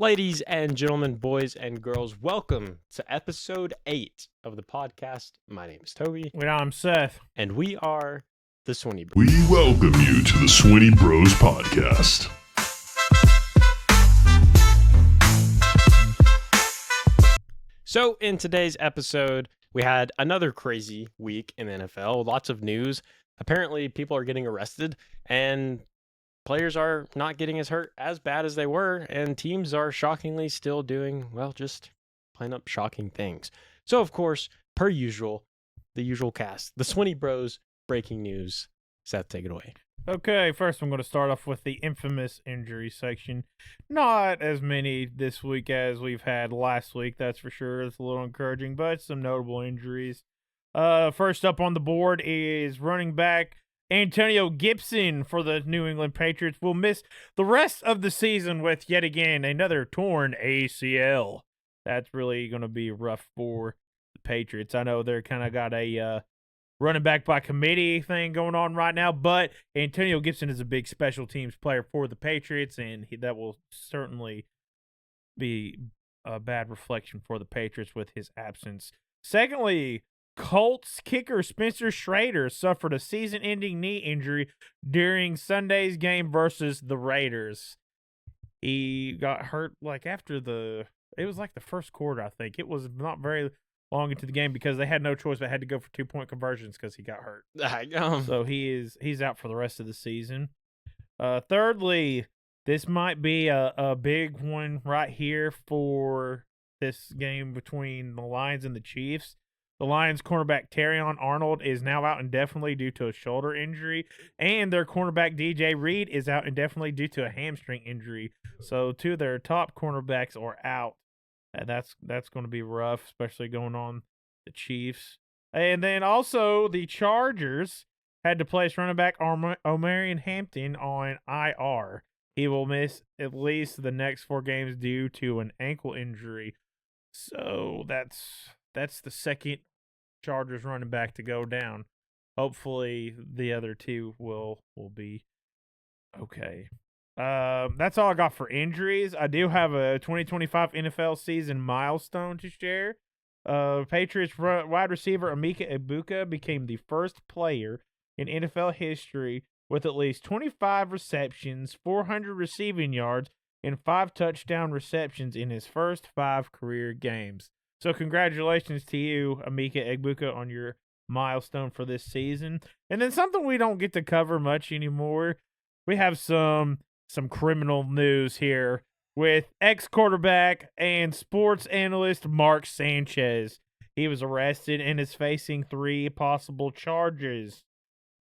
Ladies and gentlemen, boys and girls, welcome to episode 8 of the podcast. My name is Toby. And I'm Seth. And we are the SwineyBro. We welcome you to the SwineyBros podcast. So in today's episode, we had another crazy week in the NFL. Lots of news. Apparently, people are getting arrested and players are not getting as bad as they were, and teams are shockingly still doing, well, just plain up shocking things. So, of course, per usual, the usual cast, the SwineyBros breaking news. Seth, take it away. Okay, first I'm going to start off with the infamous injury section. Not as many this week as we've had last week, that's for sure. It's a little encouraging, but some notable injuries. First up on the board is running back Antonio Gibson for the New England Patriots will miss the rest of the season with, yet again, another torn ACL. That's really going to be rough for the Patriots. I know they're kind of got a running back by committee thing going on right now, but Antonio Gibson is a big special teams player for the Patriots, and that will certainly be a bad reflection for the Patriots with his absence. Secondly, Colts kicker Spencer Schrader suffered a season-ending knee injury during Sunday's game versus the Raiders. He got hurt it was like the first quarter, I think. It was not very long into the game because they had no choice but had to go for 2-point conversions because he got hurt. So he's out for the rest of the season. Thirdly, this might be a big one right here for this game between the Lions and the Chiefs. The Lions cornerback Terrion Arnold is now out indefinitely due to a shoulder injury, and their cornerback DJ Reed is out indefinitely due to a hamstring injury. So two of their top cornerbacks are out. And that's going to be rough, especially going on the Chiefs. And then also the Chargers had to place running back Omarion Hampton on IR. He will miss at least the next 4 games due to an ankle injury. So that's the second Chargers running back to go down. Hopefully the other two will be okay. That's all I got for injuries. I do have a 2025 NFL season milestone to share. Patriots wide receiver Emeka Egbuka became the first player in NFL history with at least 25 receptions, 400 receiving yards, and 5 touchdown receptions in his first 5 career games. So congratulations to you, Emeka Egbuka, on your milestone for this season. And then something we don't get to cover much anymore. We have some criminal news here with ex-quarterback and sports analyst Mark Sanchez. He was arrested and is facing 3 possible charges.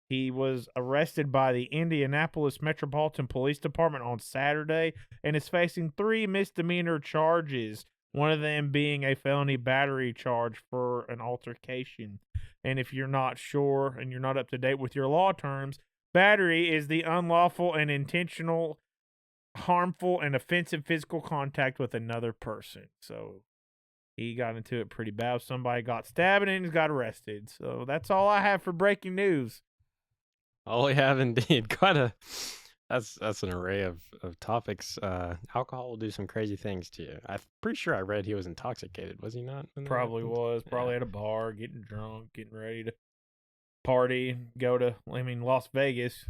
He was arrested by the Indianapolis Metropolitan Police Department on Saturday and is facing 3 misdemeanor charges, one of them being a felony battery charge for an altercation. And if you're not sure and you're not up to date with your law terms, battery is the unlawful and intentional, harmful, and offensive physical contact with another person. So he got into it pretty bad. Somebody got stabbed and he got arrested. So that's all I have for breaking news. All we have indeed. That's an array of topics. Alcohol will do some crazy things to you. I'm pretty sure I read he was intoxicated. Was he not? Probably was. Probably at a bar, getting drunk, getting ready to party, go to, Las Vegas.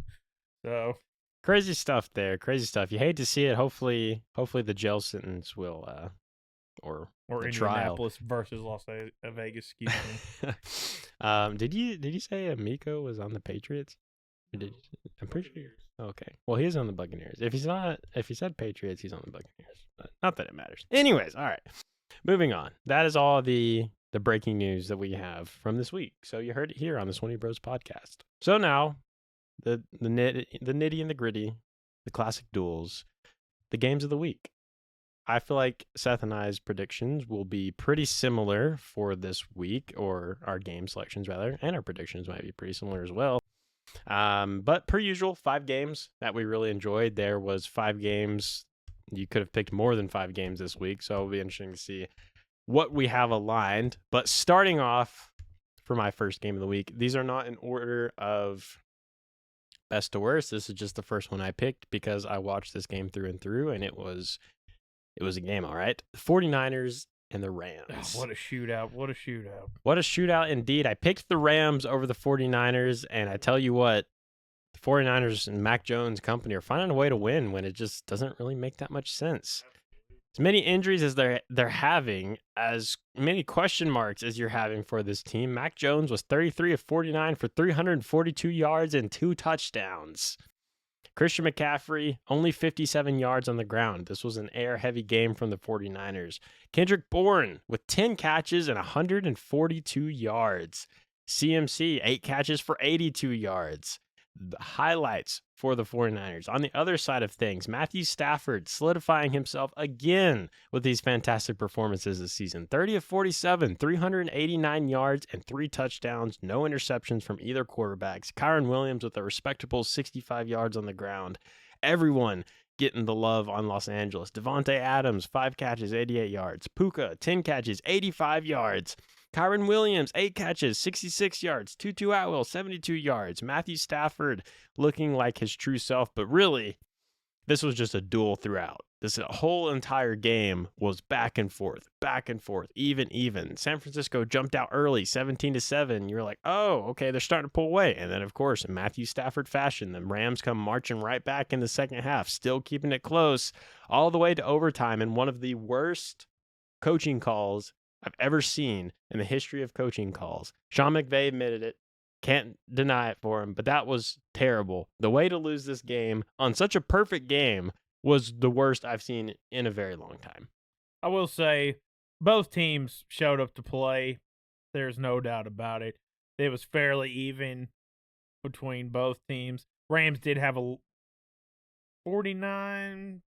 So crazy stuff there. Crazy stuff. You hate to see it. Hopefully the jail sentence will, or the Indianapolis trial versus Las Vegas. Excuse me. Did you say Amico was on the Patriots? I'm pretty sure. Okay. Well, he's on the Buccaneers. If he said Patriots, he's on the Buccaneers. But not that it matters. Anyways, all right. Moving on. That is all the breaking news that we have from this week. So you heard it here on the SwineyBros podcast. So now, the nitty and the gritty, the classic duels, the games of the week. I feel like Seth and I's predictions will be pretty similar for this week, or our game selections rather, and our predictions might be pretty similar as well. But per usual, 5 games that we really enjoyed. There was 5 games. You could have picked more than 5 games this week, so it'll be interesting to see what we have aligned. But starting off for my first game of the week, these are not in order of best to worst. This is just the first one I picked because I watched this game through and through, and it was It was a game, all right. The 49ers and the Rams. Oh, what a shootout. What a shootout. What a shootout indeed. I picked the Rams over the 49ers, and I tell you what, the 49ers and Mac Jones company are finding a way to win when it just doesn't really make that much sense. As many injuries as they're having, as many question marks as you're having for this team. Mac Jones was 33 of 49 for 342 yards and 2 touchdowns. Christian McCaffrey, only 57 yards on the ground. This was an air-heavy game from the 49ers. Kendrick Bourne with 10 catches and 142 yards. CMC, 8 catches for 82 yards. The highlights for the 49ers. On the other side of things, Matthew Stafford solidifying himself again with these fantastic performances this season. 30 of 47, 389 yards and 3 touchdowns. No interceptions from either quarterbacks. Kyron Williams with a respectable 65 yards on the ground. Everyone getting the love on Los Angeles. Devontae Adams, 5 catches, 88 yards. Puka, 10 catches, 85 yards. Kyron Williams, 8 catches, 66 yards. Tutu Atwell, 72 yards. Matthew Stafford looking like his true self, but really, this was just a duel throughout. This whole entire game was back and forth, even. San Francisco jumped out early, 17-7. You're like, oh, okay, they're starting to pull away. And then, of course, in Matthew Stafford fashion, the Rams come marching right back in the second half, still keeping it close all the way to overtime. And one of the worst coaching calls I've ever seen in the history of coaching calls. Sean McVay admitted it. Can't deny it for him, but that was terrible. The way to lose this game on such a perfect game was the worst I've seen in a very long time. I will say both teams showed up to play. There's no doubt about it. It was fairly even between both teams. Rams did have 49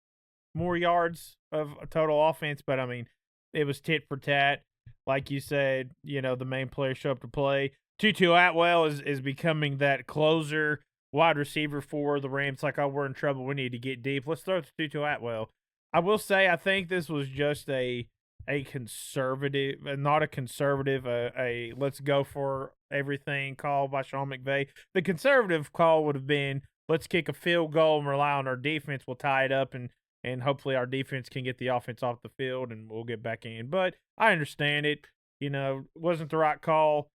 more yards of a total offense, but I mean, it was tit for tat. Like you said, the main players show up to play. Tutu Atwell is becoming that closer wide receiver for the Rams. Like, oh, we're in trouble. We need to get deep. Let's throw it to Tutu Atwell. I will say I think this was just a conservative, not a conservative, a let's go for everything call by Sean McVay. The conservative call would have been, let's kick a field goal and rely on our defense. We'll tie it up and hopefully our defense can get the offense off the field and we'll get back in. But I understand it. It wasn't the right call.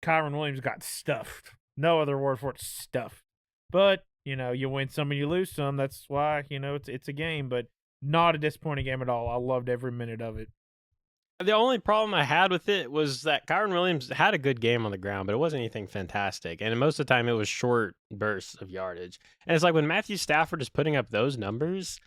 Kyron Williams got stuffed. No other word for it, stuffed. But, you win some and you lose some. That's why, it's a game. But not a disappointing game at all. I loved every minute of it. The only problem I had with it was that Kyron Williams had a good game on the ground, but it wasn't anything fantastic. And most of the time, it was short bursts of yardage. And it's like when Matthew Stafford is putting up those numbers,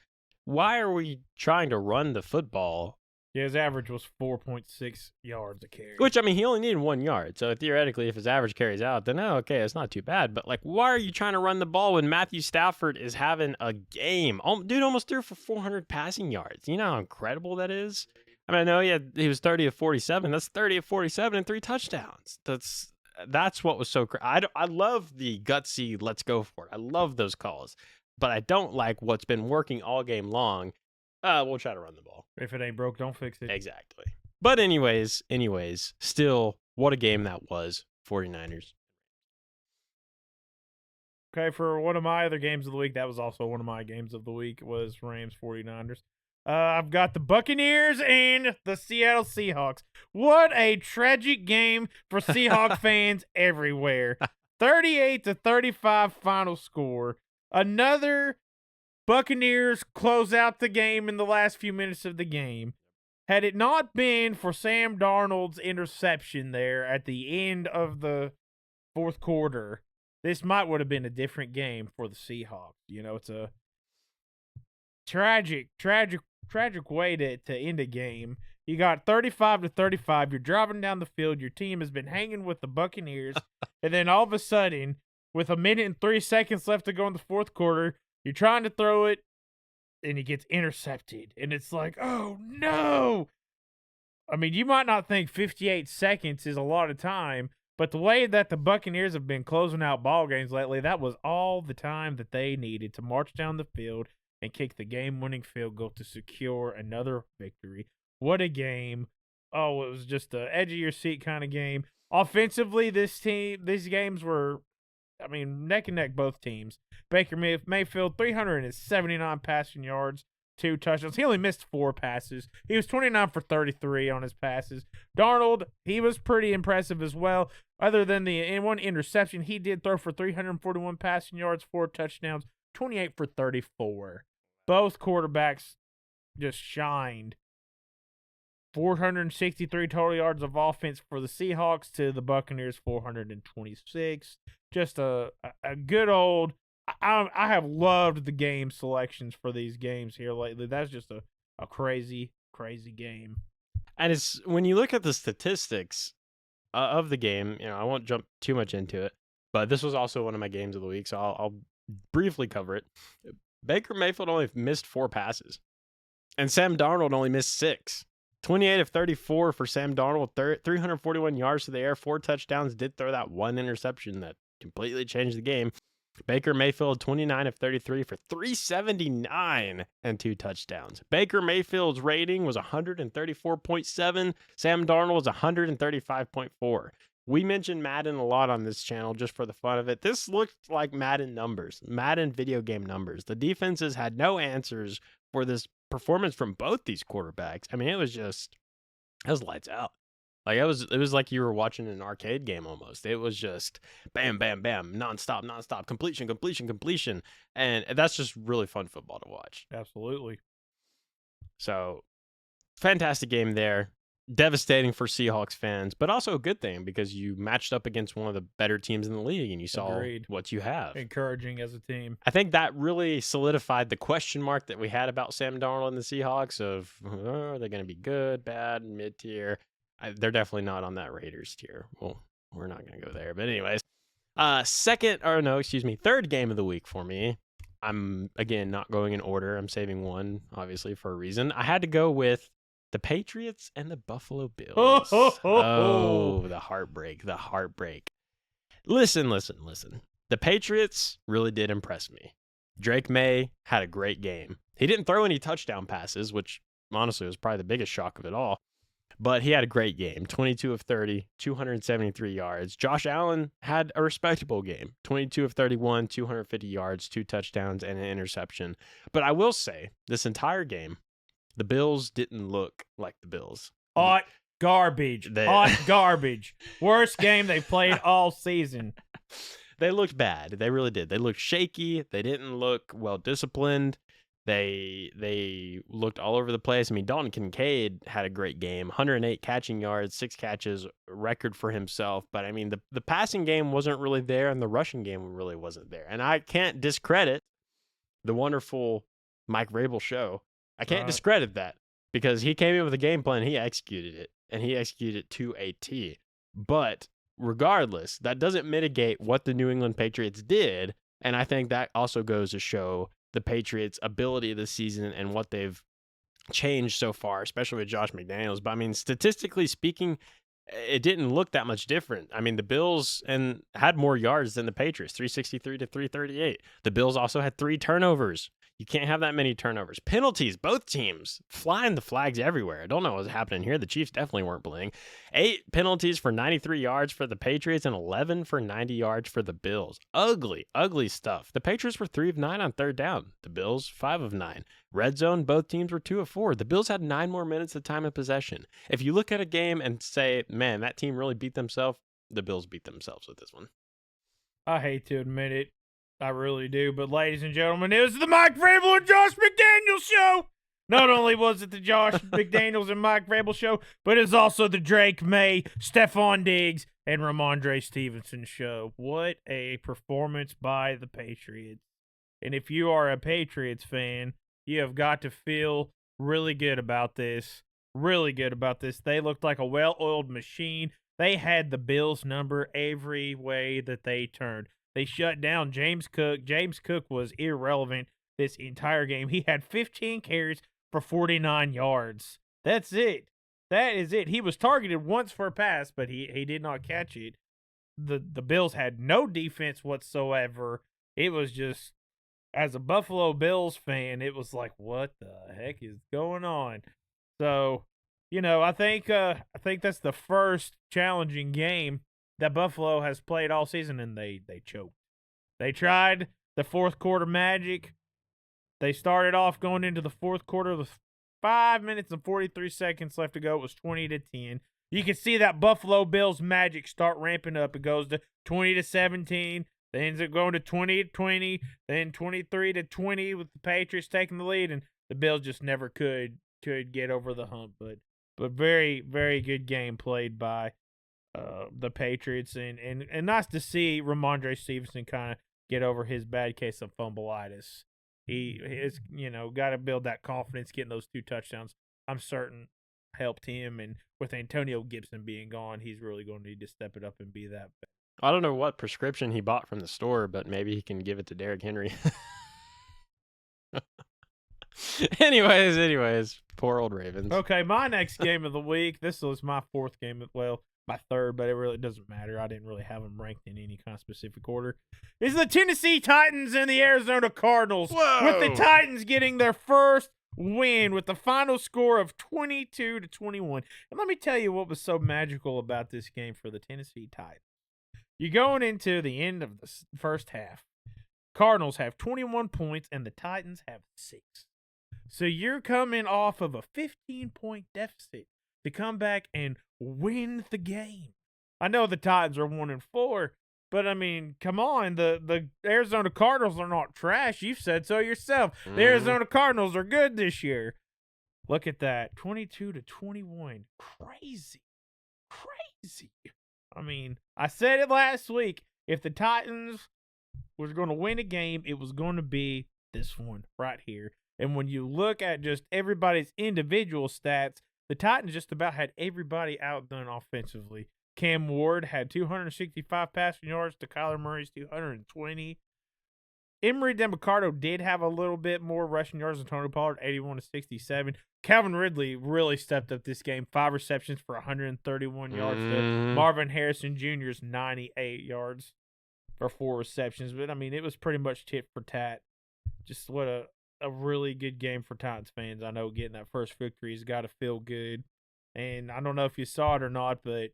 why are we trying to run the football? Yeah, his average was 4.6 yards a carry. Which, I mean, he only needed 1 yard. So theoretically, if his average carries out, then okay, it's not too bad. But, why are you trying to run the ball when Matthew Stafford is having a game? Dude almost threw for 400 passing yards. You know how incredible that is? I mean, I know he was 30 of 47. That's 30 of 47 and 3 touchdowns. That's what was so crazy. I love the gutsy, let's go for it. I love those calls. But I don't like what's been working all game long. We'll try to run the ball. If it ain't broke, don't fix it. Exactly. But anyways, still, what a game that was, 49ers. Okay, for one of my other games of the week, that was also one of my games of the week, was Rams 49ers. I've got the Buccaneers and the Seattle Seahawks. What a tragic game for Seahawks fans everywhere. 38-35 final score. Another Buccaneers close out the game in the last few minutes of the game. Had it not been for Sam Darnold's interception there at the end of the fourth quarter, this might would have been a different game for the Seahawks. It's a tragic way to end a game. You got 35-35. You're driving down the field. Your team has been hanging with the Buccaneers. And then all of a sudden, with 1 minute and 3 seconds left to go in the fourth quarter, you're trying to throw it, and it gets intercepted. And it's like, oh, no. I mean, you might not think 58 seconds is a lot of time, but the way that the Buccaneers have been closing out ball games lately, that was all the time that they needed to march down the field and kick the game-winning field goal to secure another victory. What a game. Oh, it was just the edge-of-your-seat kind of game. Offensively, these games were, neck and neck, both teams. Baker Mayfield, 379 passing yards, 2 touchdowns. He only missed 4 passes. He was 29 for 33 on his passes. Darnold, he was pretty impressive as well. Other than the one interception, he did throw for 341 passing yards, 4 touchdowns, 28 for 34. Both quarterbacks just shined. 463 total yards of offense for the Seahawks to the Buccaneers 426. Just a good old. I have loved the game selections for these games here lately. That's just a crazy, crazy game. And it's when you look at the statistics of the game, I won't jump too much into it, but this was also one of my games of the week, so I'll briefly cover it. Baker Mayfield only missed 4 passes, and Sam Darnold only missed 6. 28 of 34 for Sam Darnold, 341 yards to the air, 4 touchdowns, did throw that 1 interception that completely changed the game. Baker Mayfield, 29 of 33 for 379 and 2 touchdowns. Baker Mayfield's rating was 134.7. Sam Darnold was 135.4. We mentioned Madden a lot on this channel just for the fun of it. This looked like Madden numbers, Madden video game numbers. The defenses had no answers for this performance from both these quarterbacks. I mean, it was lights out. Like it was like you were watching an arcade game almost. It was just bam, bam, bam, nonstop, completion. And that's just really fun football to watch. Absolutely. So fantastic game there. Devastating for Seahawks fans, but also a good thing because you matched up against one of the better teams in the league and you saw what you have. Encouraging as a team. I think that really solidified the question mark that we had about Sam Darnold and the Seahawks of, are they going to be good, bad, mid-tier? They're definitely not on that Raiders tier. Well, we're not going to go there. But anyways, third game of the week for me. I'm, again, not going in order. I'm saving one, obviously, for a reason. I had to go with the Patriots and the Buffalo Bills. Oh, the heartbreak. Listen. The Patriots really did impress me. Drake May had a great game. He didn't throw any touchdown passes, which honestly was probably the biggest shock of it all. But he had a great game, 22 of 30, 273 yards. Josh Allen had a respectable game, 22 of 31, 250 yards, 2 touchdowns, and an interception. But I will say, this entire game, the Bills didn't look like the Bills. Hot garbage. Hot garbage. Worst game they played all season. They looked bad. They really did. They looked shaky. They didn't look well-disciplined. They looked all over the place. I mean, Dalton Kincaid had a great game, 108 catching yards, 6 catches, record for himself. But, I mean, the passing game wasn't really there, and the rushing game really wasn't there. And I can't discredit the wonderful Mike Vrabel show. I can't discredit that because he came in with a game plan. He executed it, and he executed it to a T. But regardless, that doesn't mitigate what the New England Patriots did, and I think that also goes to show the Patriots' ability this season and what they've changed so far, especially with Josh McDaniels. But I mean, statistically speaking, it didn't look that much different. I mean, the Bills had more yards than the Patriots, 363 to 338. The Bills also had 3 turnovers. You can't have that many turnovers. Penalties, both teams flying the flags everywhere. I don't know what's happening here. The Chiefs definitely weren't playing. 8 penalties for 93 yards for the Patriots and 11 for 90 yards for the Bills. Ugly stuff. The Patriots were 3 of 9 on third down. The Bills, 5 of 9. Red zone, both teams were 2 of 4. The Bills had 9 more minutes of time of possession. If you look at a game and say, man, that team really beat themselves, the Bills beat themselves with this one. I hate to admit it. I really do. But ladies and gentlemen, it was the Mike Vrabel and Josh McDaniels show. Not only was it the Josh McDaniels and Mike Vrabel show, but it's also the Drake May, Stephon Diggs, and Ramondre Stevenson show. What a performance by the Patriots. And if you are a Patriots fan, you have got to feel really good about this. Really good about this. They looked like a well-oiled machine. They had the Bills' number every way that they turned. They shut down James Cook. James Cook was irrelevant this entire game. He had 15 carries for 49 yards. That's it. That is it. He was targeted once for a pass, but he did not catch it. The Bills had no defense whatsoever. It was just, as a Buffalo Bills fan, it was like, what the heck is going on? So, I think that's the first challenging game that Buffalo has played all season, and they choked. They tried the fourth quarter magic. They started off going into the fourth quarter with 5 minutes and 43 seconds left to go. It was 20-10. You can see that Buffalo Bills magic start ramping up. It goes to 20-17. Then ends up going to 20-20. Then 23-20 with the Patriots taking the lead, and the Bills just never could get over the hump. But very, very good game played by the Patriots, and nice to see Ramondre Stevenson kind of get over his bad case of fumbleitis. He is, got to build that confidence. Getting those 2 touchdowns, I'm certain, helped him. And with Antonio Gibson being gone, he's really going to need to step it up and be that. I don't know what prescription he bought from the store, but maybe he can give it to Derrick Henry. Anyways, poor old Ravens. Okay, my next game of the week. This was my 4th game. Well, my 3rd, but it really doesn't matter. I didn't really have them ranked in any kind of specific order. Is the Tennessee Titans and the Arizona Cardinals. Whoa! With the Titans getting their first win with the final score of 22-21. And let me tell you what was so magical about this game for the Tennessee Titans. You're going into the end of the first half. Cardinals have 21 points and the Titans have 6. So you're coming off of a 15-point deficit to come back and win the game. I know the Titans are 1-4, but I mean, come on, the Arizona Cardinals are not trash. You've said so yourself. The Arizona Cardinals are good this year. Look at that, 22-21. Crazy. I mean, I said it last week. If the Titans was going to win a game, it was going to be this one right here. And when you look at just everybody's individual stats, the Titans just about had everybody outdone offensively. Cam Ward had 265 passing yards to Kyler Murray's 220. Emory DeMarcado did have a little bit more rushing yards than Tony Pollard, 81-67. Calvin Ridley really stepped up this game. 5 receptions for 131 yards to Marvin Harrison Jr.'s 98 yards for 4 receptions. But, I mean, it was pretty much tit for tat. Just what a really good game for Titans fans. I know getting that first victory has got to feel good. And I don't know if you saw it or not, but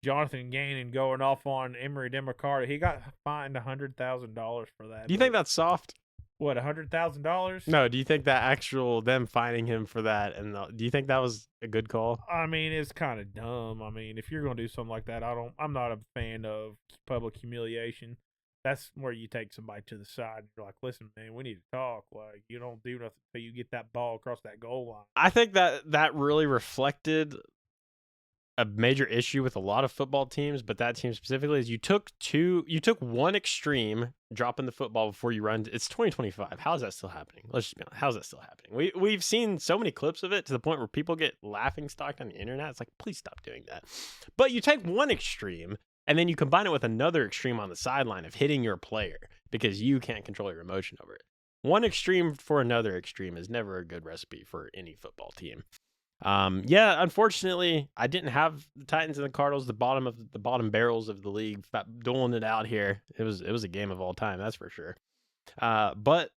Jonathan Gannon going off on Emory DeMarcado, he got fined $100,000 for that. Do you think that's soft? What, $100,000? No, do you think that actual them fining him for that, and do you think that was a good call? I mean, it's kind of dumb. I mean, if you're going to do something like that, I'm not a fan of public humiliation. That's where you take somebody to the side and you're like, listen, man, we need to talk. Like, you don't do nothing until you get that ball across that goal line. I think that really reflected a major issue with a lot of football teams, but that team specifically is you took one extreme, dropping the football before you run. It's 2025. How is that still happening? Let's just be honest. How's that still happening? We've seen so many clips of it to the point where people get laughing stock on the internet. It's like, please stop doing that. But you take one extreme and then you combine it with another extreme on the sideline of hitting your player because you can't control your emotion over it. One extreme for another extreme is never a good recipe for any football team. Unfortunately, I didn't have the Titans and the Cardinals, the bottom barrels of the league, dueling it out here. It was a game of all time, that's for sure. But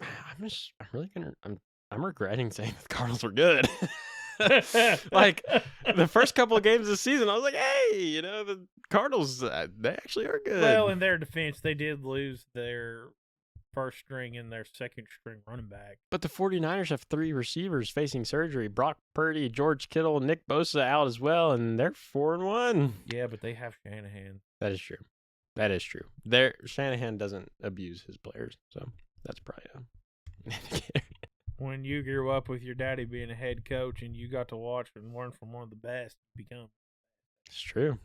I'm regretting saying the Cardinals were good. Like the first couple of games of the season, I was like, hey, the Cardinals, they actually are good. Well, in their defense, they did lose their first string and their second string running back. But the 49ers have 3 receivers facing surgery. Brock Purdy, George Kittle, Nick Bosa out as well, and they're 4-1. Yeah, but they have Shanahan. That is true. Shanahan doesn't abuse his players, so that's probably an indicator. When you grew up with your daddy being a head coach and you got to watch and learn from one of the best, become. It's true.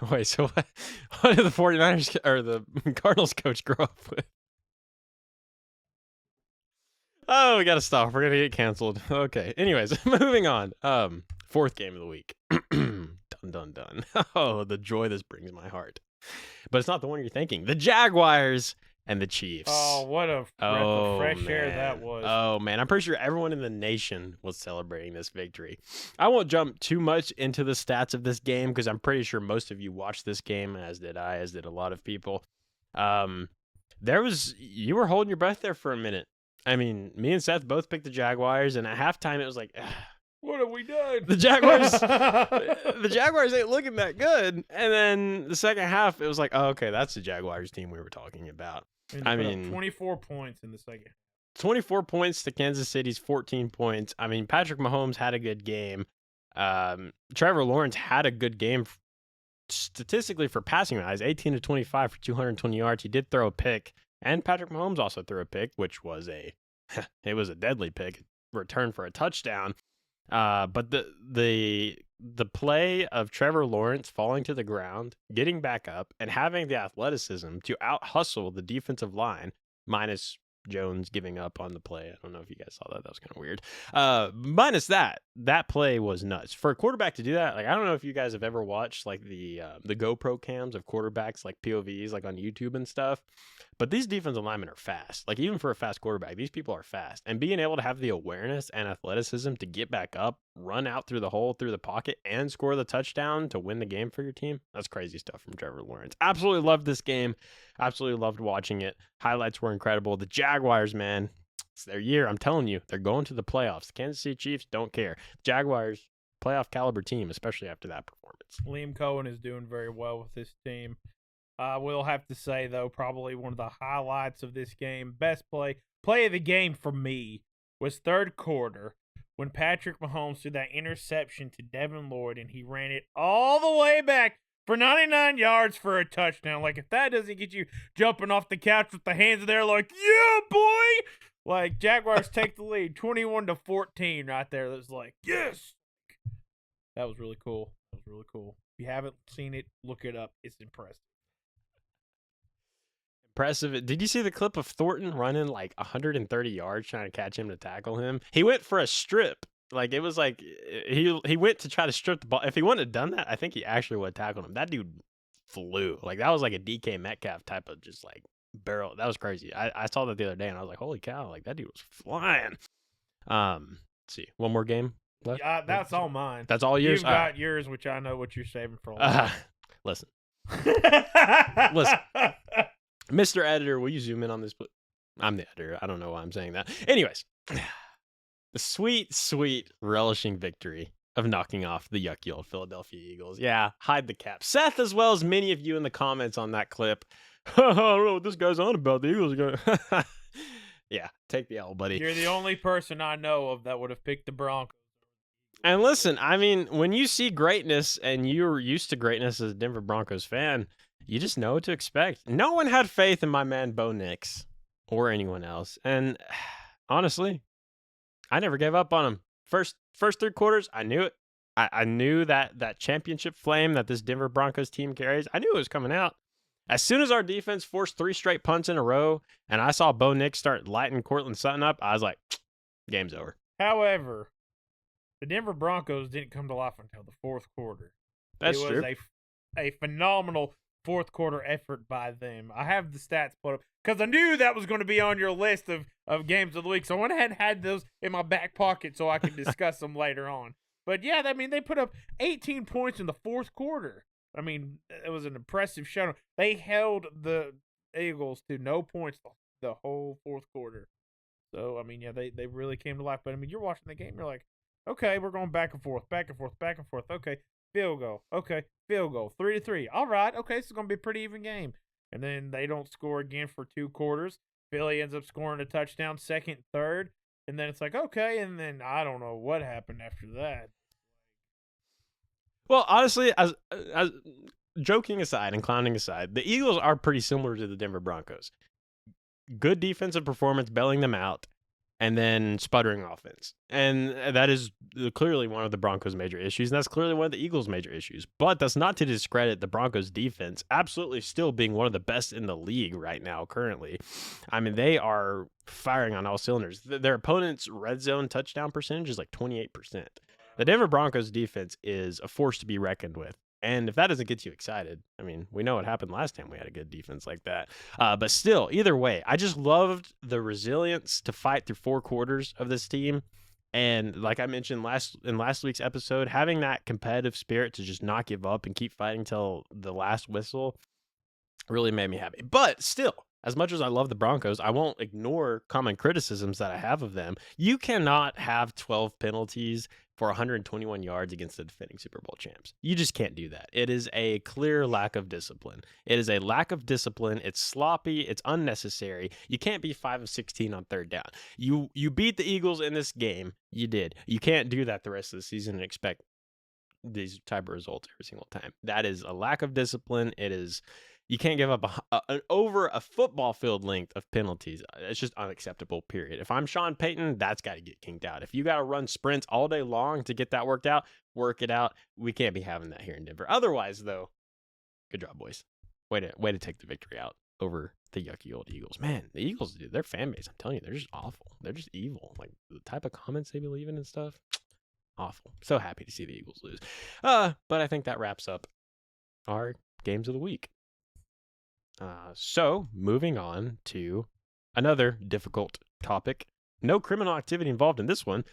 Wait, so what did the 49ers or the Cardinals coach grow up with? Oh, we got to stop. We're going to get canceled. Okay. Anyways, moving on. 4th game of the week. Dun. Oh, the joy this brings my heart. But it's not the one you're thinking. The Jaguars and the Chiefs. Oh, what a breath of fresh air that was. Oh, man. I'm pretty sure everyone in the nation was celebrating this victory. I won't jump too much into the stats of this game because I'm pretty sure most of you watched this game, as did I, as did a lot of people. You were holding your breath there for a minute. I mean, me and Seth both picked the Jaguars, and at halftime it was like, what have we done? The Jaguars ain't looking that good. And then the second half, it was like, oh, okay, that's the Jaguars team we were talking about. And I they put up mean, 24 points in the second. 24 points to Kansas City's 14 points. I mean, Patrick Mahomes had a good game. Trevor Lawrence had a good game statistically for passing wise, 18 to 25 for 220 yards. He did throw a pick, and Patrick Mahomes also threw a pick, which was a deadly pick, return for a touchdown. But the play of Trevor Lawrence falling to the ground, getting back up, and having the athleticism to out hustle the defensive line, minus Jones giving up on the play. I don't know if you guys saw that. That was kind of weird. Minus that play was nuts. For a quarterback to do that, like, I don't know if you guys have ever watched like the GoPro cams of quarterbacks, like POVs, like on YouTube and stuff. But these defensive linemen are fast. Like, even for a fast quarterback, these people are fast. And being able to have the awareness and athleticism to get back up, run out through the hole, through the pocket, and score the touchdown to win the game for your team, that's crazy stuff from Trevor Lawrence. Absolutely loved this game. Absolutely loved watching it. Highlights were incredible. The Jaguars, man, it's their year. I'm telling you, they're going to the playoffs. The Kansas City Chiefs don't care. Jaguars, playoff caliber team, especially after that performance. Liam Cohen is doing very well with this team. I will have to say, though, probably one of the highlights of this game, best play of the game for me, was third quarter when Patrick Mahomes threw that interception to Devin Lloyd, and he ran it all the way back for 99 yards for a touchdown. Like, if that doesn't get you jumping off the couch with the hands in there like, yeah, boy! Like, Jaguars take the lead, 21-14 right there. That was like, yes! That was really cool. If you haven't seen it, look it up. It's impressive. Impressive. Did you see the clip of Thornton running like 130 yards trying to catch him to tackle him? He went for a strip. Like, it was like he went to try to strip the ball. If he wouldn't have done that, I think he actually would have tackled him. That dude flew. Like, that was like a DK Metcalf type of just like barrel. That was crazy. I saw that the other day and I was like, holy cow, like that dude was flying. Let's see. One more game left? Yeah, that's all mine. That's all yours? You've got yours, which I know what you're saving for last. Listen. Mr. Editor, will you zoom in on this? I'm the editor. I don't know why I'm saying that. Anyways, the sweet, sweet, relishing victory of knocking off the yucky old Philadelphia Eagles. Yeah, hide the cap. Seth, as well as many of you in the comments on that clip. I don't know what this guy's on about. The Eagles are going. Yeah, take the L, buddy. You're the only person I know of that would have picked the Broncos. And listen, I mean, when you see greatness and you're used to greatness as a Denver Broncos fan, you just know what to expect. No one had faith in my man Bo Nix or anyone else. And honestly, I never gave up on him. First 3 quarters, I knew it. I knew that championship flame that this Denver Broncos team carries, I knew it was coming out. As soon as our defense forced 3 straight punts in a row and I saw Bo Nix start lighting Cortland Sutton up, I was like, game's over. However, the Denver Broncos didn't come to life until the fourth quarter. That's true. It was a phenomenal fourth quarter effort by them. I have the stats put up because I knew that was going to be on your list of games of the week. So I went ahead and had those in my back pocket so I could discuss them later on. But yeah, I mean, they put up 18 points in the fourth quarter. I mean, it was an impressive showdown. They held the Eagles to no points the whole fourth quarter. So, I mean, yeah, they really came to life. But, I mean, you're watching the game, you're like, okay, we're going back and forth. Okay, field goal. Okay, field goal. 3-3. All right, okay, this is going to be a pretty even game. And then they don't score again for 2 quarters. Philly ends up scoring a touchdown, second, third. And then it's like, okay, and then I don't know what happened after that. Well, honestly, as joking aside and clowning aside, the Eagles are pretty similar to the Denver Broncos. Good defensive performance, bailing them out, and then sputtering offense. And that is clearly one of the Broncos' major issues, and that's clearly one of the Eagles' major issues. But that's not to discredit the Broncos' defense absolutely still being one of the best in the league right now currently. I mean, they are firing on all cylinders. Their opponent's red zone touchdown percentage is like 28%. The Denver Broncos defense is a force to be reckoned with. And if that doesn't get you excited, I mean, we know what happened last time we had a good defense like that. But still, either way, I just loved the resilience to fight through 4 quarters of this team. And like I mentioned in last week's episode, having that competitive spirit to just not give up and keep fighting till the last whistle really made me happy. But still, as much as I love the Broncos, I won't ignore common criticisms that I have of them. You cannot have 12 penalties for 121 yards against the defending Super Bowl champs. You just can't do that. It is a clear lack of discipline. It is a lack of discipline. It's sloppy. It's unnecessary. You can't be 5 of 16 on third down. You beat the Eagles in this game. You did. You can't do that the rest of the season and expect these type of results every single time. That is a lack of discipline. It is. You can't give up over a football field length of penalties. It's just unacceptable, period. If I'm Sean Payton, that's got to get kinked out. If you got to run sprints all day long to get that worked out, work it out. We can't be having that here in Denver. Otherwise, though, good job, boys. Way to take the victory out over the yucky old Eagles. Man, the Eagles, dude, their fan base, I'm telling you, they're just awful. They're just evil. Like, the type of comments they believe in and stuff, awful. So happy to see the Eagles lose. But I think that wraps up our games of the week. So moving on to another difficult topic. No criminal activity involved in this one.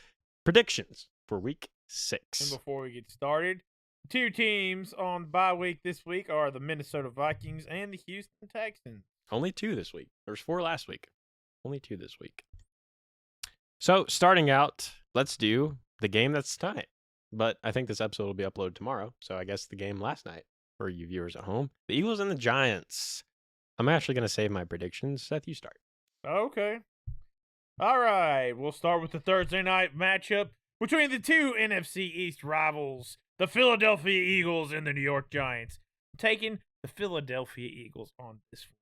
Predictions for week 6. And before we get started, 2 teams on bye week this week are the Minnesota Vikings and the Houston Texans. Only 2 this week. There was 4 last week. Only 2 this week. So starting out, let's do the game that's tonight. But I think this episode will be uploaded tomorrow. So I guess the game last night for you viewers at home. The Eagles and the Giants. I'm actually going to save my predictions. Seth, you start. Okay. All right. We'll start with the Thursday night matchup between the 2 NFC East rivals, the Philadelphia Eagles and the New York Giants. I'm taking the Philadelphia Eagles on this one.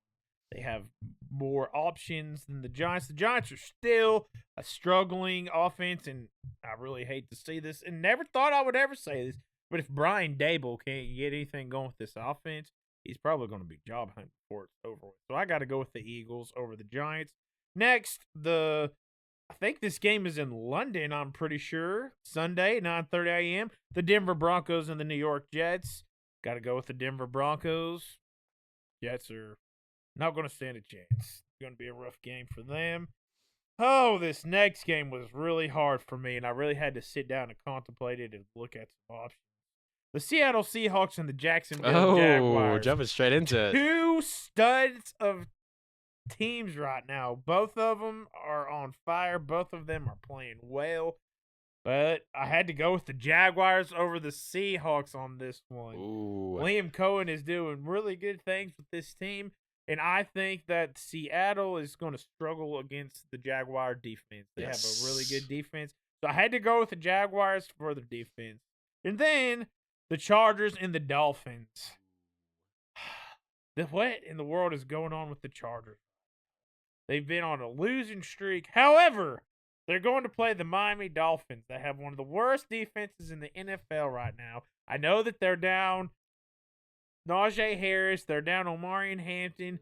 They have more options than the Giants. The Giants are still a struggling offense, and I really hate to see this, and never thought I would ever say this, but if Brian Dable can't get anything going with this offense, he's probably going to be job hunting before it's over with. So I got to go with the Eagles over the Giants. Next, I think this game is in London, I'm pretty sure. Sunday, 9:30 a.m. The Denver Broncos and the New York Jets. Got to go with the Denver Broncos. Jets are not going to stand a chance. It's going to be a rough game for them. Oh, this next game was really hard for me, and I really had to sit down and contemplate it and look at some options. The Seattle Seahawks and the Jacksonville Jaguars. Jumping straight into it. 2 studs of teams right now. Both of them are on fire. Both of them are playing well. But I had to go with the Jaguars over the Seahawks on this one. Ooh. Liam Cohen is doing really good things with this team. And I think that Seattle is going to struggle against the Jaguar defense. They have a really good defense. So I had to go with the Jaguars for the defense. And then the Chargers and the Dolphins. What in the world is going on with the Chargers? They've been on a losing streak. However, they're going to play the Miami Dolphins. They have one of the worst defenses in the NFL right now. I know that they're down Najee Harris. They're down Omarion Hampton.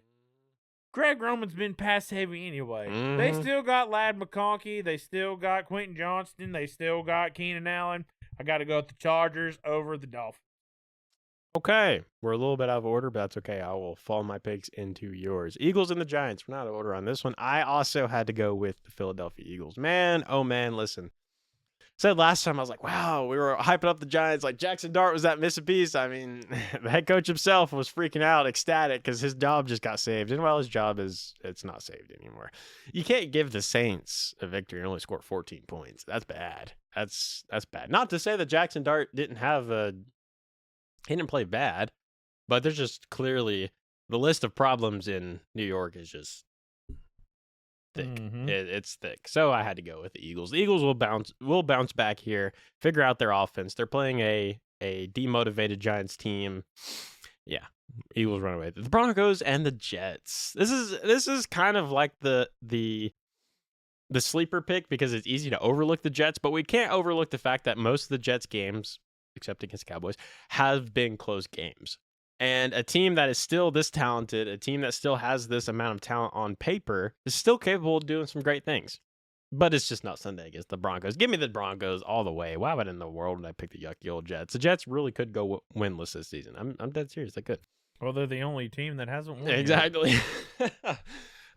Greg Roman's been pass heavy anyway. Mm-hmm. They still got Ladd McConkey. They still got Quentin Johnston. They still got Keenan Allen. I got to go with the Chargers over the Dolphins. Okay. We're a little bit out of order, but that's okay. I will follow my picks into yours. Eagles and the Giants. We're not out of order on this one. I also had to go with the Philadelphia Eagles. Man, oh man, listen. Said last time, I was like, wow, we were hyping up the Giants. Like, Jackson Dart was that miss a piece. I mean, the head coach himself was freaking out, ecstatic, because his job just got saved. And while his job it's not saved anymore. You can't give the Saints a victory and only score 14 points. That's bad. That's bad. Not to say that Jackson Dart he didn't play bad, but there's just clearly the list of problems in New York is just thick. Mm-hmm. It's thick. So I had to go with the Eagles. The Eagles will bounce back here, figure out their offense. They're playing a demotivated Giants team. Yeah, Eagles run away. The Broncos and the Jets. This is kind of like the sleeper pick because it's easy to overlook the Jets, but we can't overlook the fact that most of the Jets games, except against Cowboys, have been close games. And a team that is still this talented, a team that still has this amount of talent on paper, is still capable of doing some great things. But it's just not Sunday against the Broncos. Give me the Broncos all the way. Why would in the world would I pick the yucky old Jets? The Jets really could go winless this season. I'm dead serious. They could. Well, they're the only team that hasn't won. Exactly.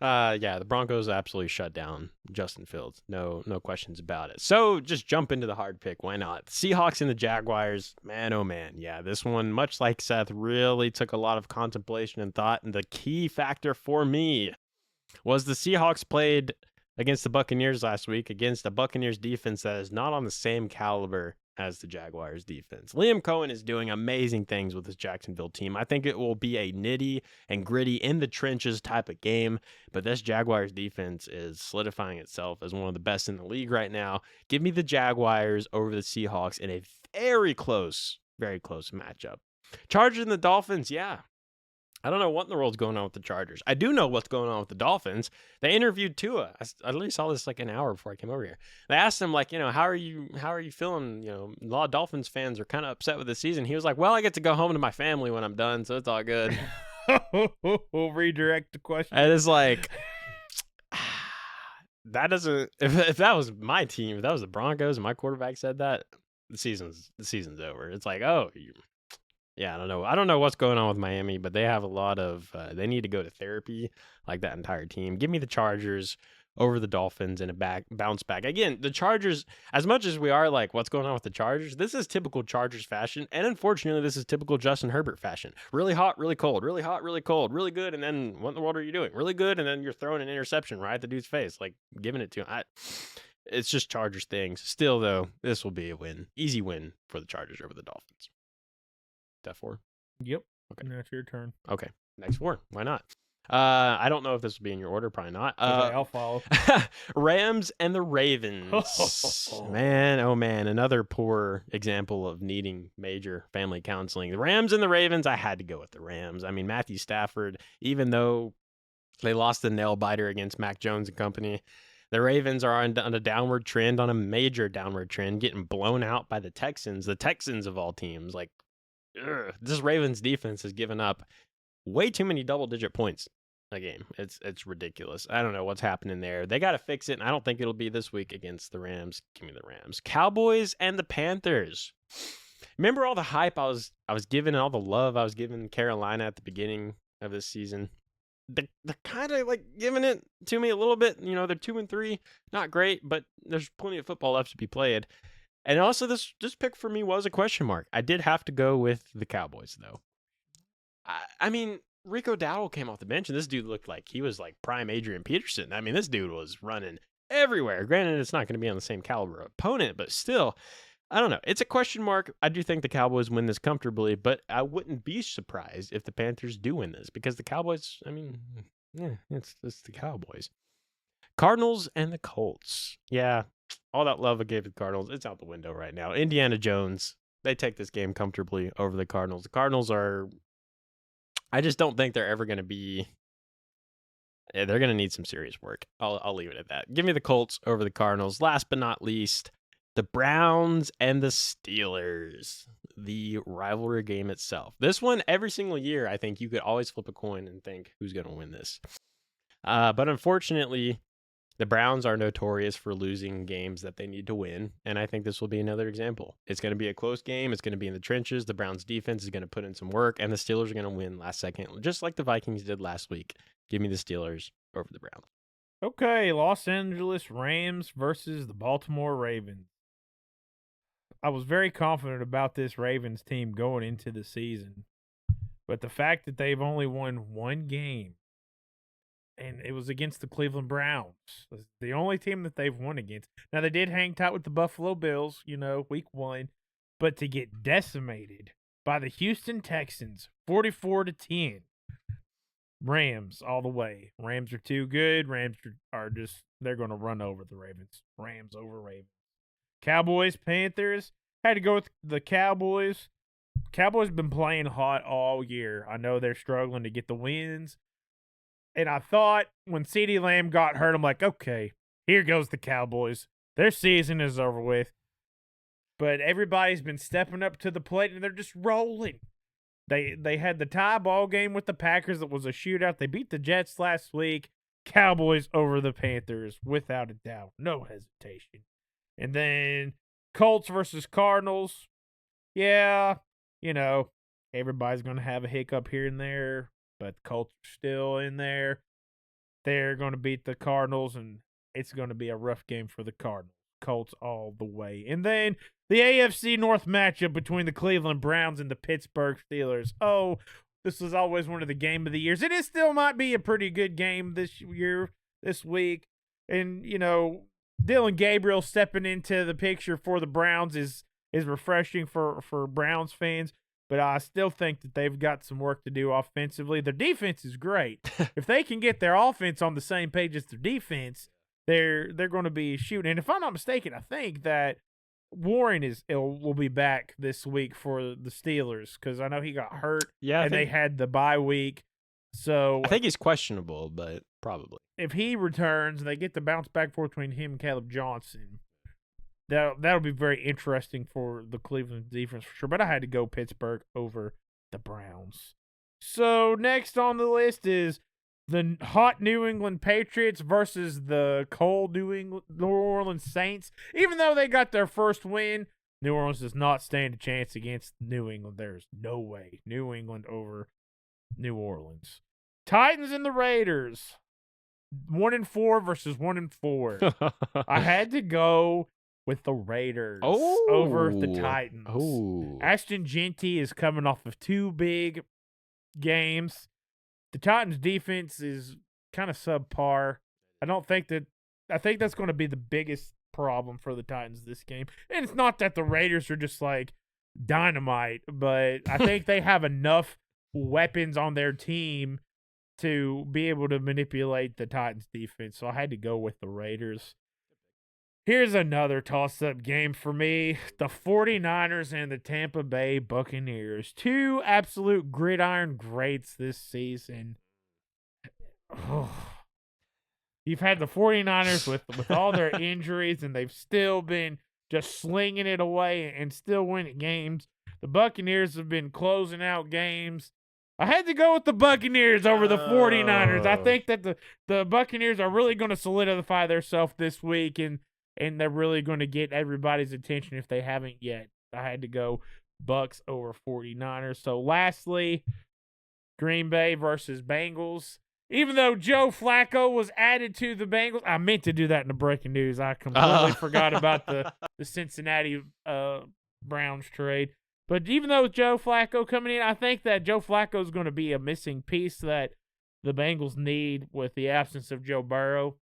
Yeah, the Broncos absolutely shut down Justin Fields. No questions about it. So just jump into the hard pick. Why not? Seahawks and the Jaguars. Man, oh man. Yeah, this one, much like Seth, really took a lot of contemplation and thought. And the key factor for me was the Seahawks played against the Buccaneers last week, against a Buccaneers defense that is not on the same caliber as the Jaguars defense. Liam Cohen is doing amazing things with his Jacksonville team. I think it will be a nitty and gritty in the trenches type of game, but this Jaguars defense is solidifying itself as one of the best in the league right now. Give me the Jaguars over the Seahawks in a very close matchup. Chargers and the Dolphins, yeah. I don't know what in the world's going on with the Chargers. I do know what's going on with the Dolphins. They interviewed Tua. I literally saw this like an hour before I came over here. They asked him, like, how are you feeling? A lot of Dolphins fans are kind of upset with the season. He was like, well, I get to go home to my family when I'm done, so it's all good. We'll redirect the question. And it's like, that doesn't. If that was my team, if that was the Broncos, and my quarterback said that, the season's over. It's like, oh. Yeah, I don't know what's going on with Miami, but they have a lot of they need to go to therapy, like that entire team. Give me the Chargers over the Dolphins in a bounce back. Again, the Chargers, as much as we are like, what's going on with the Chargers? This is typical Chargers fashion, and unfortunately, this is typical Justin Herbert fashion. Really hot, really cold, really hot, really cold, really good, and then what in the world are you doing? Really good, and then you're throwing an interception right at the dude's face, like giving it to him. It's just Chargers things. Still, though, this will be a win. Easy win for the Chargers over the Dolphins. That 4? Yep. Okay. Now it's your turn. Okay. Next 4. Why not? I don't know if this will be in your order. Probably not. Okay, I'll follow. Rams and the Ravens. Man, oh man. Another poor example of needing major family counseling. The Rams and the Ravens, I had to go with the Rams. I mean, Matthew Stafford, even though they lost the nail biter against Mac Jones and company, the Ravens are on a downward trend, on a major downward trend, getting blown out by the Texans of all teams. Like, this Ravens defense has given up way too many double-digit points a game. It's ridiculous. I don't know what's happening there. They got to fix it, and I don't think it'll be this week against the Rams. Give me the Rams. Cowboys and the Panthers. Remember all the hype I was giving and all the love I was giving Carolina at the beginning of this season? They're kind of like giving it to me a little bit. They're 2-3, not great, but there's plenty of football left to be played. And also, this pick for me was a question mark. I did have to go with the Cowboys, though. I mean, Rico Dowdle came off the bench, and this dude looked like he was like prime Adrian Peterson. I mean, this dude was running everywhere. Granted, it's not going to be on the same caliber opponent, but still, I don't know. It's a question mark. I do think the Cowboys win this comfortably, but I wouldn't be surprised if the Panthers do win this, because the Cowboys, I mean, yeah, it's the Cowboys. Cardinals and the Colts. Yeah. All that love I gave to the Cardinals, it's out the window right now. Indiana Jones, they take this game comfortably over the Cardinals. The Cardinals I just don't think they're ever going to be, they're going to need some serious work. I'll leave it at that. Give me the Colts over the Cardinals. Last but not least, the Browns and the Steelers, the rivalry game itself. This one, every single year, I think you could always flip a coin and think who's going to win this. But unfortunately, the Browns are notorious for losing games that they need to win, and I think this will be another example. It's going to be a close game. It's going to be in the trenches. The Browns' defense is going to put in some work, and the Steelers are going to win last second, just like the Vikings did last week. Give me the Steelers over the Browns. Okay, Los Angeles Rams versus the Baltimore Ravens. I was very confident about this Ravens team going into the season, but the fact that they've only won one game, and it was against the Cleveland Browns. It's the only team that they've won against. Now, they did hang tight with the Buffalo Bills, week 1. But to get decimated by the Houston Texans, 44-10. Rams all the way. Rams are too good. Rams are just, they're going to run over the Ravens. Rams over Ravens. Cowboys, Panthers. Had to go with the Cowboys. Cowboys have been playing hot all year. I know they're struggling to get the wins. And I thought when CeeDee Lamb got hurt, I'm like, okay, here goes the Cowboys. Their season is over with. But everybody's been stepping up to the plate, and they're just rolling. They had the tie ball game with the Packers that was a shootout. They beat the Jets last week. Cowboys over the Panthers, without a doubt. No hesitation. And then Colts versus Cardinals. Yeah, everybody's going to have a hiccup here and there. But the Colts are still in there. They're going to beat the Cardinals, and it's going to be a rough game for the Cardinals. Colts all the way. And then the AFC North matchup between the Cleveland Browns and the Pittsburgh Steelers. Oh, this was always one of the game of the years. It still might be a pretty good game this week. And, Dylan Gabriel stepping into the picture for the Browns is refreshing for Browns fans. But I still think that they've got some work to do offensively. Their defense is great. If they can get their offense on the same page as their defense, they're going to be shooting. And if I'm not mistaken, I think that Warren will be back this week for the Steelers because I know he got hurt. Yeah, they had the bye week. So I think he's questionable, but probably. If he returns and they get the bounce back forth between him and Caleb Johnson, that'll be very interesting for the Cleveland defense for sure. But I had to go Pittsburgh over the Browns. So next on the list is the hot New England Patriots versus the cold New Orleans Saints. Even though they got their first win, New Orleans does not stand a chance against New England. There's no way. New England over New Orleans. Titans and the Raiders. 1-4 versus 1-4. I had to go with the Raiders over the Titans. Ashton Genty is coming off of 2 big games. The Titans defense is kind of subpar. I think that's going to be the biggest problem for the Titans this game. And it's not that the Raiders are just like dynamite, but I think they have enough weapons on their team to be able to manipulate the Titans defense. So I had to go with the Raiders. Here's another toss-up game for me. The 49ers and the Tampa Bay Buccaneers. 2 absolute gridiron greats this season. You've had the 49ers with all their injuries, and they've still been just slinging it away and still winning games. The Buccaneers have been closing out games. I had to go with the Buccaneers over the 49ers. I think that the Buccaneers are really going to solidify themselves this week, and they're really going to get everybody's attention if they haven't yet. I had to go Bucs over 49ers. So lastly, Green Bay versus Bengals. Even though Joe Flacco was added to the Bengals, I meant to do that in the breaking news. I completely forgot about the Cincinnati Browns trade. But even though Joe Flacco coming in, I think that Joe Flacco is going to be a missing piece that the Bengals need with the absence of Joe Burrow.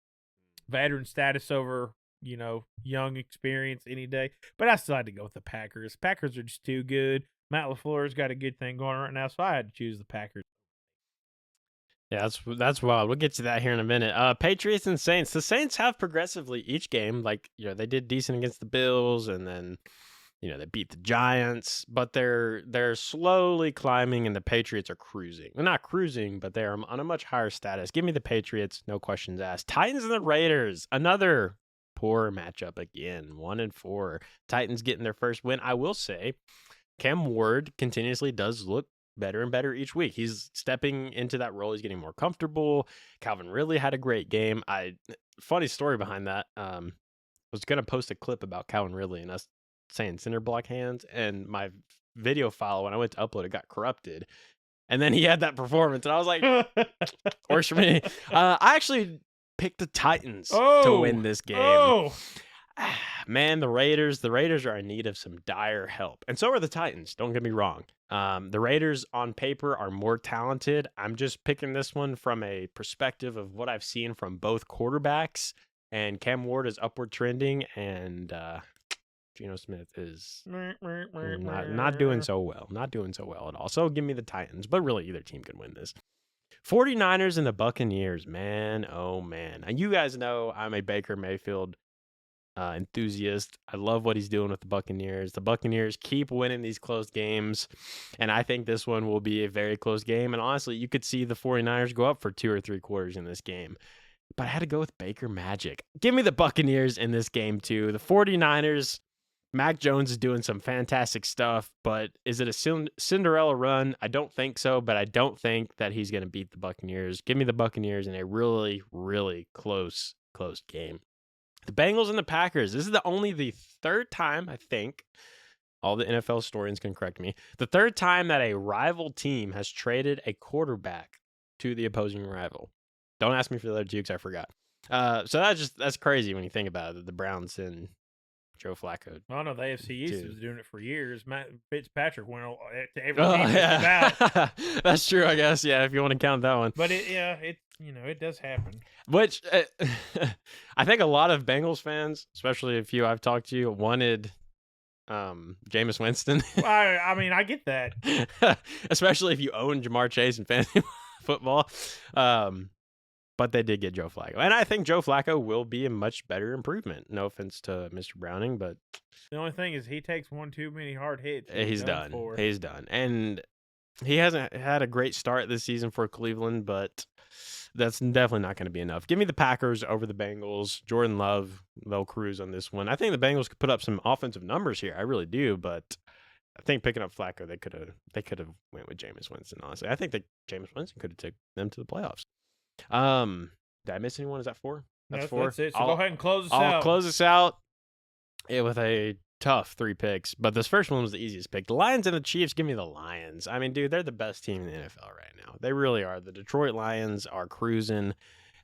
Veteran status over, young experience any day. But I still had to go with the Packers. Packers are just too good. Matt LaFleur's got a good thing going right now, so I had to choose the Packers. Yeah, that's wild. We'll get to that here in a minute. Patriots and Saints. The Saints have progressively each game, they did decent against the Bills, and then they beat the Giants, but they're slowly climbing, and the Patriots are cruising. They're not cruising, but they're on a much higher status. Give me the Patriots, no questions asked. Titans and the Raiders, another poor matchup again. 1-4. Titans getting their first win. I will say, Cam Ward continuously does look better and better each week. He's stepping into that role. He's getting more comfortable. Calvin Ridley had a great game. Funny story behind that. Was going to post a clip about Calvin Ridley and us saying cinder block hands, and my video file, when I went to upload it, got corrupted. And then he had that performance, and I was like, works for me. I actually picked the Titans to win this game. Man, the Raiders are in need of some dire help. And so are the Titans, don't get me wrong. The Raiders on paper are more talented. I'm just picking this one from a perspective of what I've seen from both quarterbacks. And Cam Ward is upward trending, and Geno Smith is not doing so well. Not doing so well at all. So give me the Titans, but really either team can win this. 49ers and the Buccaneers, man, oh man. And you guys know I'm a Baker Mayfield enthusiast. I love what he's doing with the Buccaneers. The Buccaneers keep winning these close games, and I think this one will be a very close game. And honestly, you could see the 49ers go up for 2 or 3 quarters in this game. But I had to go with Baker Magic. Give me the Buccaneers in this game too. The 49ers, Mac Jones is doing some fantastic stuff, but is it a Cinderella run? I don't think so, but I don't think that he's going to beat the Buccaneers. Give me the Buccaneers in a really, really close game. The Bengals and the Packers. This is only the third time, I think, all the NFL historians can correct me, the third time that a rival team has traded a quarterback to the opposing rival. Don't ask me for the other two because I forgot. So that's crazy when you think about it. The Browns and Joe Flacco. Oh no, the AFC East was doing it for years. Matt Fitzpatrick went to every team about. That's true, I guess. Yeah, if you want to count that one. But it's it does happen. Which I think a lot of Bengals fans, especially a few I've talked to, wanted Jameis Winston. Well, I mean, I get that. Especially if you own Jamar Chase in fantasy football. But they did get Joe Flacco. And I think Joe Flacco will be a much better improvement. No offense to Mr. Browning, but The only thing is he takes one too many hard hits. he's done. He's done. And he hasn't had a great start this season for Cleveland, but that's definitely not going to be enough. Give me the Packers over the Bengals. Jordan Love, they'll cruise on this one. I think the Bengals could put up some offensive numbers here. I really do, but I think picking up Flacco, they could have went with Jameis Winston, honestly. I think that Jameis Winston could have taken them to the playoffs. Did I miss anyone? Is that 4? That's 4. That's it. So go ahead and close us I'll out. close us out with a tough 3 picks, but this first one was the easiest pick. The Lions and the Chiefs. Give me the Lions. I mean, dude, they're the best team in the NFL right now. They really are. The Detroit Lions are cruising.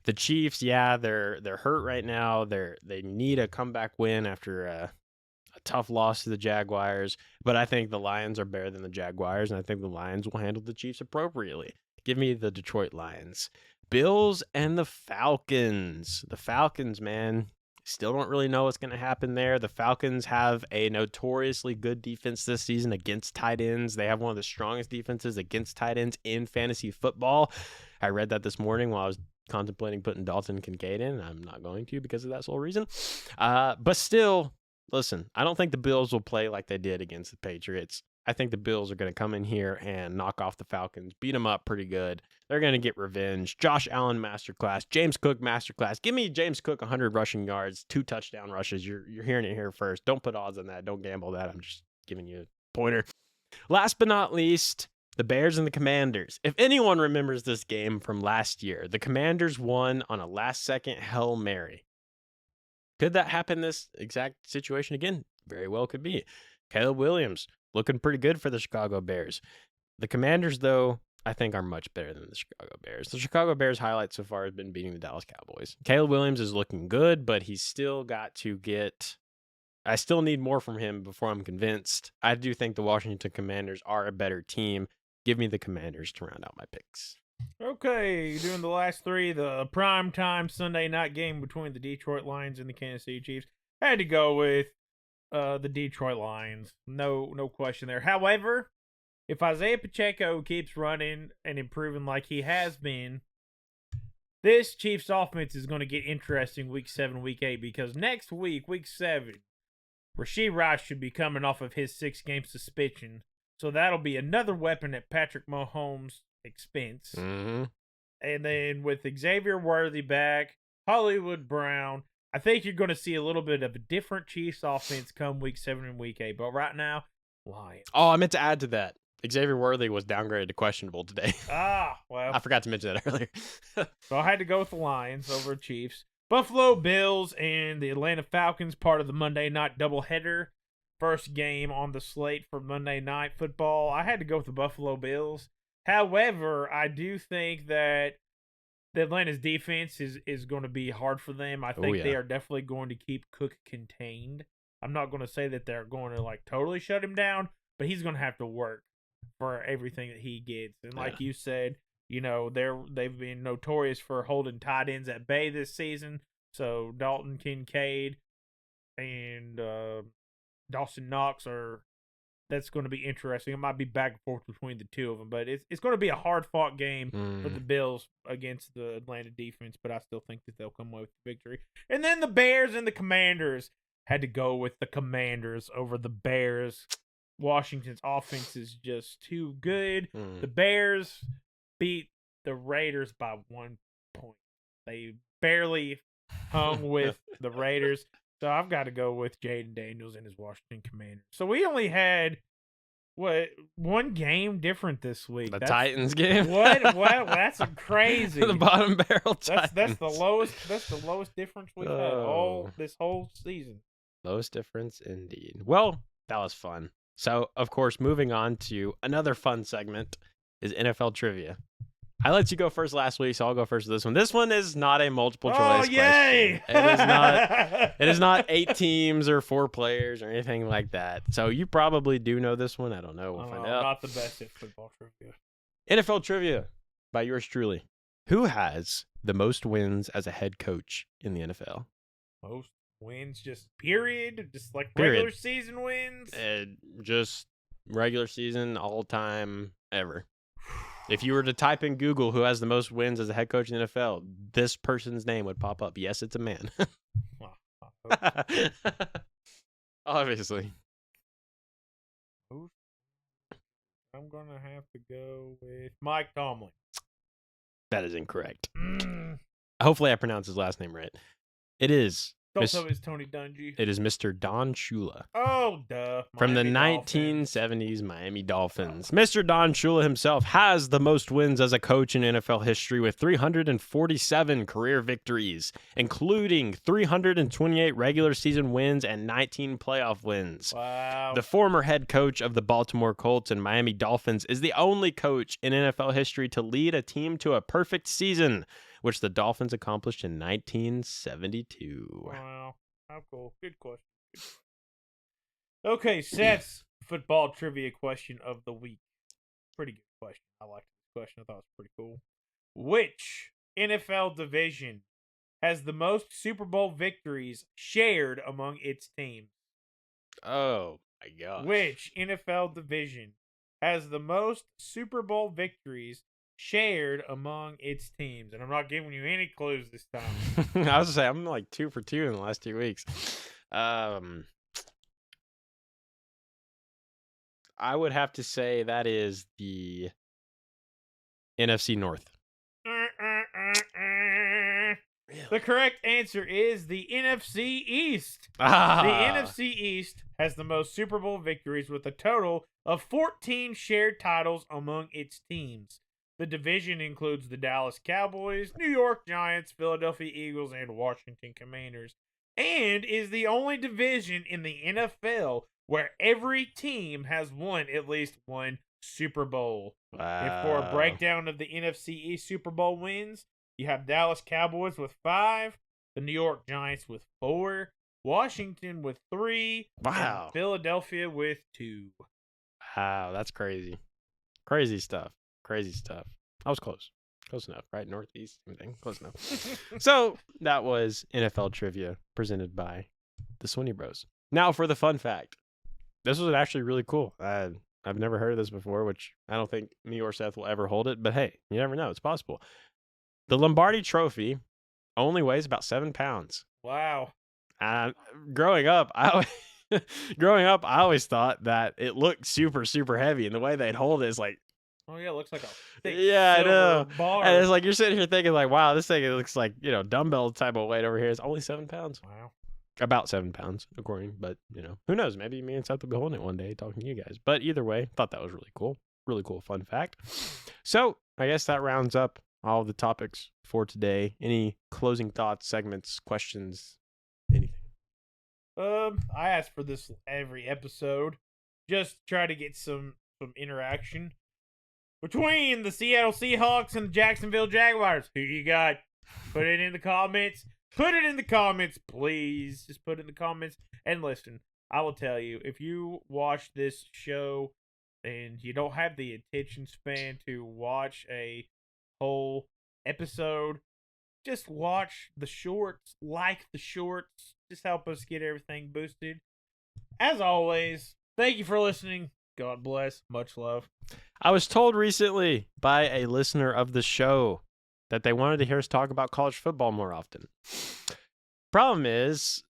The Chiefs, yeah, they're hurt right now. They need a comeback win after a tough loss to the Jaguars, but I think the Lions are better than the Jaguars, and I think the Lions will handle the Chiefs appropriately. Give me the Detroit Lions. Bills and the Falcons. The Falcons, man, still don't really know what's going to happen there. The Falcons have a notoriously good defense this season against tight ends. They have one of the strongest defenses against tight ends in fantasy football. I read that this morning while I was contemplating putting Dalton Kincaid in. I'm not going to because of that sole reason. But still, listen, I don't think the Bills will play like they did against the Patriots. I think the Bills are going to come in here and knock off the Falcons, beat them up pretty good. They're going to get revenge. Josh Allen masterclass, James Cook masterclass. Give me James Cook 100 rushing yards, 2 touchdown rushes. You're hearing it here first. Don't put odds on that. Don't gamble that. I'm just giving you a pointer. Last but not least, the Bears and the Commanders. If anyone remembers this game from last year, the Commanders won on a last-second Hail Mary. Could that happen this exact situation again? Very well could be. Caleb Williams looking pretty good for the Chicago Bears. The Commanders, though, I think are much better than the Chicago Bears. The Chicago Bears highlight so far has been beating the Dallas Cowboys. Caleb Williams is looking good, but he's still got to get... I still need more from him before I'm convinced. I do think the Washington Commanders are a better team. Give me the Commanders to round out my picks. Okay, doing the last 3, the primetime Sunday night game between the Detroit Lions and the Kansas City Chiefs. I had to go with the Detroit Lions. No question there. However, if Isaiah Pacheco keeps running and improving like he has been, this Chiefs offense is going to get interesting week 7, week 8, because next week, week 7, Rashee Rice should be coming off of his 6-game suspension. So that'll be another weapon at Patrick Mahomes' expense. Mm-hmm. And then with Xavier Worthy back, Hollywood Brown, I think you're going to see a little bit of a different Chiefs offense come week 7 and week 8. But right now, Lions. Oh, I meant to add to that. Xavier Worthy was downgraded to questionable today. Well. I forgot to mention that earlier. So I had to go with the Lions over Chiefs. Buffalo Bills and the Atlanta Falcons, part of the Monday night doubleheader. First game on the slate for Monday Night Football. I had to go with the Buffalo Bills. However, I do think that the Atlanta's defense is going to be hard for them. I think they are definitely going to keep Cook contained. I'm not going to say that they're going to totally shut him down, but he's going to have to work for everything that he gets. And like you said, they've been notorious for holding tight ends at bay this season. So Dalton Kincaid and Dawson Knox that's going to be interesting. It might be back and forth between the two of them, but it's going to be a hard-fought game for the Bills against the Atlanta defense, but I still think that they'll come away with the victory. And then the Bears and the Commanders. Had to go with the Commanders over the Bears. Washington's offense is just too good. The Bears beat the Raiders by 1 point. They barely hung with the Raiders. So I've got to go with Jaden Daniels and his Washington Commanders. So we only had one game different this week. The Titans game. What? That's crazy. The bottom barrel Titans. That's the lowest. That's the lowest difference we've had this whole season. Lowest difference indeed. Well, that was fun. So, of course, moving on to another fun segment is NFL trivia. I let you go first last week, so I'll go first with this one. This one is not a multiple choice yay! question. It is not 8 teams or 4 players or anything like that. So you probably do know this one. I don't know. We'll find out. Not the best at football trivia. NFL trivia by yours truly. Who has the most wins as a head coach in the NFL? Most wins, just period? Just like Period. regular season wins? Just regular season, all time, ever. If you were to type in Google who has the most wins as a head coach in the NFL, this person's name would pop up. Yes, it's a man. Well, I hope Obviously. so. I'm going to have to go with Mike Tomlin. That is incorrect. Mm. Hopefully I pronounced his last name right. It is. Don't tell me it's Tony Dungy. It is Mr. Don Shula. Oh, duh. From the Miami Dolphins. 1970s Miami Dolphins. Mr. Don Shula himself has the most wins as a coach in NFL history with 347 career victories, including 328 regular season wins and 19 playoff wins. Wow. The former head coach of the Baltimore Colts and Miami Dolphins is the only coach in NFL history to lead a team to a perfect season, which the Dolphins accomplished in 1972. Wow. How cool. Good question. Okay, Seth's football trivia question of the week. Pretty good question. I liked this question. I thought it was pretty cool. Which NFL division has the most Super Bowl victories shared among its teams? Oh, my gosh. Which NFL division has the most Super Bowl victories shared among its teams? And I'm not giving you any clues this time. I was going to say, I'm like 2 for 2 in the last 2 weeks. I would have to say that is the NFC North. The correct answer is the NFC East. Ah. The NFC East has the most Super Bowl victories with a total of 14 shared titles among its teams. The division includes the Dallas Cowboys, New York Giants, Philadelphia Eagles, and Washington Commanders, and is the only division in the NFL where every team has won at least one Super Bowl. Wow. And for a breakdown of the NFC East Super Bowl wins, you have Dallas Cowboys with 5, the New York Giants with 4, Washington with 3, Wow. and Philadelphia with 2. Wow, that's crazy. Crazy stuff. Crazy stuff. I was close. Close enough, right? Northeast, everything. Close enough. So that was NFL trivia presented by the Swinney Bros. Now for the fun fact. This was actually really cool. I've never heard of this before, which I don't think me or Seth will ever hold it. But hey, you never know. It's possible. The Lombardi Trophy only weighs about 7 pounds. Wow. Growing up, I always thought that it looked super, super heavy, and the way they'd hold it is like, Oh yeah, it looks like a thick I know. bar. And it's like you're sitting here thinking like, wow, this thing looks like dumbbell type of weight over here. It's only 7 pounds. Wow. About 7 pounds, according. But who knows? Maybe me and Seth will be holding it one day, talking to you guys. But either way, thought that was really cool. Really cool fun fact. So I guess that rounds up all of the topics for today. Any closing thoughts, segments, questions, anything? I ask for this every episode. Just try to get some interaction between the Seattle Seahawks and the Jacksonville Jaguars. Who you got? Put it in the comments. Put it in the comments, please. Just put it in the comments. And listen, I will tell you, if you watch this show and you don't have the attention span to watch a whole episode, just watch the shorts, like the shorts. Just help us get everything boosted. As always, thank you for listening. God bless. Much love. I was told recently by a listener of the show that they wanted to hear us talk about college football more often. Problem is,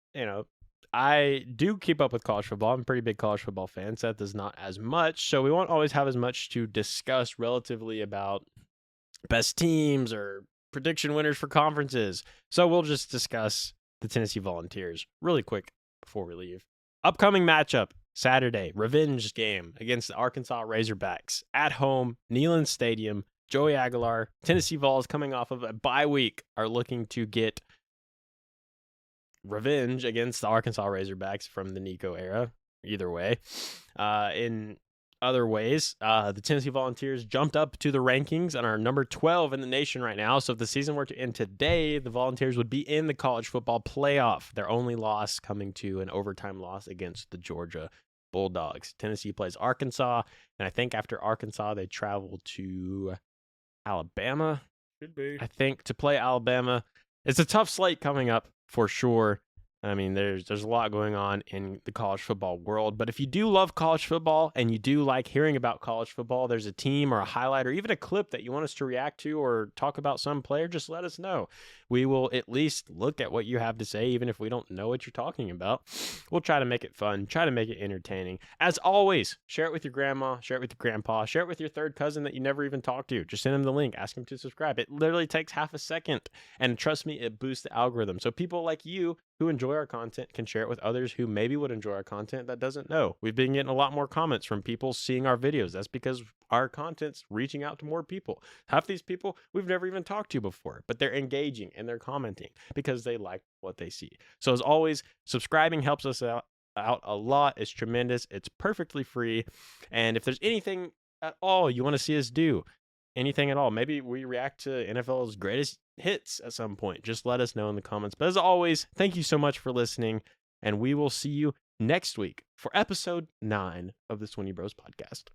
I do keep up with college football. I'm a pretty big college football fan. Seth is not as much, so we won't always have as much to discuss relatively about best teams or prediction winners for conferences. So we'll just discuss the Tennessee Volunteers really quick before we leave. Upcoming matchup, Saturday, revenge game against the Arkansas Razorbacks at home, Neyland Stadium. Joey Aguilar, Tennessee Vols, coming off of a bye week, are looking to get revenge against the Arkansas Razorbacks from the Nico era. Either way. In other ways, the Tennessee Volunteers jumped up to the rankings and are number 12 in the nation right now. So if the season were to end today, the Volunteers would be in the college football playoff. Their only loss coming to an overtime loss against the Georgia Bulldogs. Tennessee plays Arkansas, and I think after Arkansas, they travel to Alabama. Should be. I think, to play Alabama. It's a tough slate coming up for sure. I mean, there's a lot going on in the college football world. But if you do love college football and you do like hearing about college football, there's a team or a highlight or even a clip that you want us to react to or talk about some player, just let us know. We will at least look at what you have to say, even if we don't know what you're talking about. We'll try to make it fun, try to make it entertaining. As always, share it with your grandma, share it with your grandpa, share it with your third cousin that you never even talked to. Just send them the link, ask them to subscribe. It literally takes half a second. And trust me, it boosts the algorithm. So people like you who enjoy our content can share it with others who maybe would enjoy our content that doesn't know. We've been getting a lot more comments from people seeing our videos. That's because our content's reaching out to more people. Half these people we've never even talked to before, but they're engaging and they're commenting because they like what they see. So as always, subscribing helps us out a lot. It's tremendous. It's perfectly free. And if there's anything at all you want to see us do, anything at all, maybe we react to NFL's greatest hits at some point, just let us know in the comments. But as always, thank you so much for listening, and we will see you next week for episode 9 of the Swiney Bros podcast.